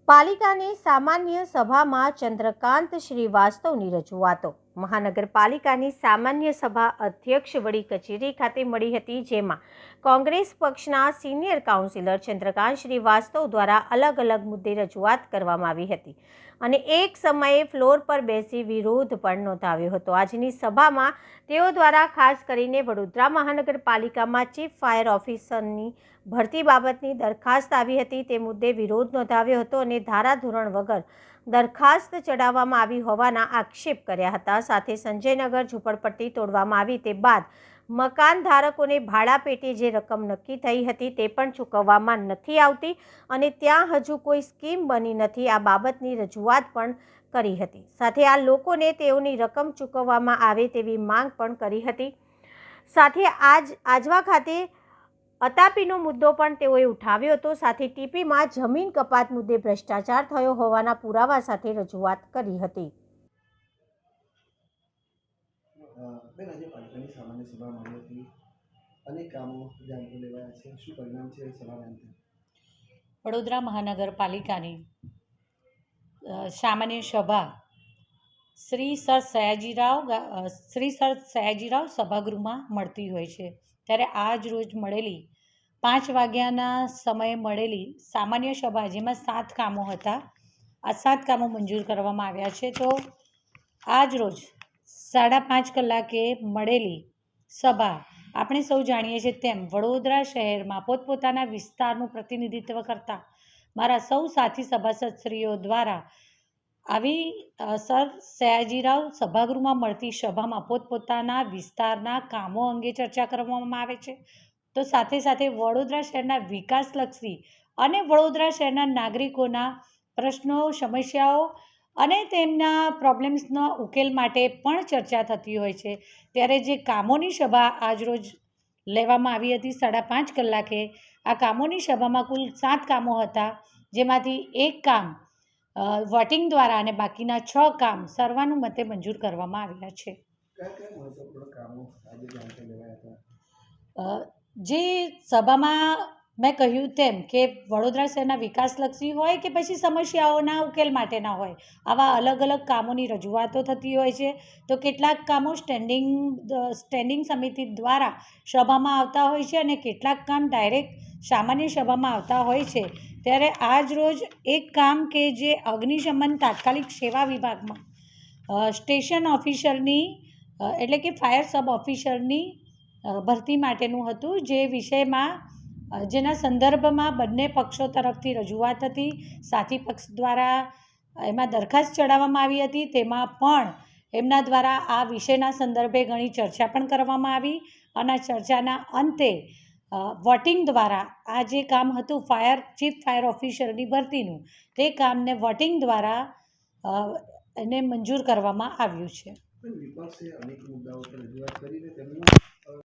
પાલિકાની સામાન્ય સભામાં ચંદ્રકાંત શ્રીવાસ્તવની રજૂઆતો. મહાનગરપાલિકાની સામાન્ય સભા અધ્યક્ષ વડી કચેરી ખાતે મળી હતી, જેમાં કોંગ્રેસ પક્ષના સિનિયર કાઉન્સિલર ચંદ્રકાંત શ્રીવાસ્તવ દ્વારા અલગ અલગ મુદ્દે રજૂઆત કરવામાં આવી હતી અને એક સમયે ફ્લોર પર બેસી વિરોધ પણ નોંધાવ્યો હતો. આજની સભામાં તેઓ દ્વારા ખાસ કરીને વડોદરા મહાનગરપાલિકામાં ચીફ ફાયર ઓફિસરની ભરતી બાબતની દરખાસ્ત આવી હતી, તે મુદ્દે વિરોધ નોંધાવ્યો હતો અને ધારાધોરણ વગર દરખાસ્ત ચડાવવામાં આવી હોવાના આક્ષેપ કર્યા હતા. સાથે સંજયનગર ઝૂંપડપટ્ટી તોડવામાં આવી તે બાદ મકાન ધારકોને ભાડા પેટે જે રકમ નક્કી થઈ હતી તે પણ ચૂકવવામાં નથી આવતી અને ત્યાં હજુ કોઈ સ્કીમ બની નથી. આ બાબતની રજૂઆત પણ કરી હતી. સાથે આ લોકોને તેઓની રકમ ચૂકવવામાં આવે તેવી માંગ પણ કરી હતી. સાથે આજવા ખાતે અતાપીનો મુદ્દો પણ તેઓએ ઉઠાવ્યો હતો. સાથે ટીપીમાં જમીન કપાત મુદ્દે ભ્રષ્ટાચાર થયો હોવાના પુરાવા સાથે રજૂઆત કરી હતી. બેન, આજે પાલિકાની સામાન્ય સભા મળી હતી. અનેક કામો ધ્યાનમાં લેવાયા છે. શું પરિણામ છે સભાના અંતે? વડોદરા મહાનગરપાલિકાની સામાન્ય સભા શ્રી સર સયાજીરાવ સભાગૃહમાં મળતી હોય છે. ત્યારે આજ રોજ મળેલી 5 વાગ્યાના સમયે મળેલી સામાન્ય સભા, જેમાં 7 કામો હતા, આ 7 કામો મંજૂર કરવામાં આવ્યા છે. તો આજ રોજ 5:30 કલાકે મળેલી સભા, આપણે સૌ જાણીએ છીએ તેમ વડોદરા શહેરમાં પોતપોતાના વિસ્તારનું પ્રતિનિધિત્વ કરતા મારા સૌ સાથી સભાસદશ્રીઓ દ્વારા આવી સર સયાજીરાવ સભાગૃહમાં મળતી સભામાં પોતપોતાના વિસ્તારના કામો અંગે ચર્ચા કરવામાં આવે છે. તો સાથે સાથે વડોદરા શહેરના વિકાસલક્ષી અને વડોદરા શહેરના નાગરિકોના પ્રશ્નો, સમસ્યાઓ અને તેમના પ્રોબ્લેમ્સના ઉકેલ માટે પણ ચર્ચા થતી હોય છે. ત્યારે જે કામોની સભા આજરોજ લેવામાં આવી હતી 5:30 કલાકે, આ કામોની સભામાં કુલ 7 કામો હતા, જેમાંથી એક કામ વોટિંગ દ્વારા અને બાકીના 6 કામ સર્વાનુમતે મંજૂર કરવામાં આવ્યા છે. જે સભામાં મેં કહ્યું તેમ કે વડોદરા શહેરના વિકાસલક્ષી હોય કે પછી સમસ્યાઓના ઉકેલ માટેના હોય, આવા અલગ અલગ કામોની રજૂઆતો થતી હોય છે. તો કેટલાક કામો સ્ટેન્ડિંગ સમિતિ દ્વારા સભામાં આવતા હોય છે અને કેટલાક કામ ડાયરેક્ટ સામાન્ય સભામાં આવતા હોય છે. ત્યારે આજ રોજ એક કામ કે જે અગ્નિશમન તાત્કાલિક સેવા વિભાગમાં સ્ટેશન ઓફિસરની એટલે કે ફાયર સબ ઓફિસરની ભરતી માટેનું હતું, જે વિષયમાં જેના સંદર્ભમાં બંને પક્ષો તરફથી રજૂઆત હતી. સાથી પક્ષ દ્વારા એમાં દરખાસ્ત ચડાવવામાં આવી હતી. તેમાં પણ એમના દ્વારા આ વિષયના સંદર્ભે ઘણી ચર્ચા પણ કરવામાં આવી અને ચર્ચાના અંતે વોટિંગ દ્વારા આ જે કામ હતું ચીફ ફાયર ઓફિસરની ભરતીનું, તે કામને વોટિંગ દ્વારા એને મંજૂર કરવામાં આવ્યું છે. વિપક્ષે અનેક મુદ્દાઓ પર રજૂઆત કરીને તેમનું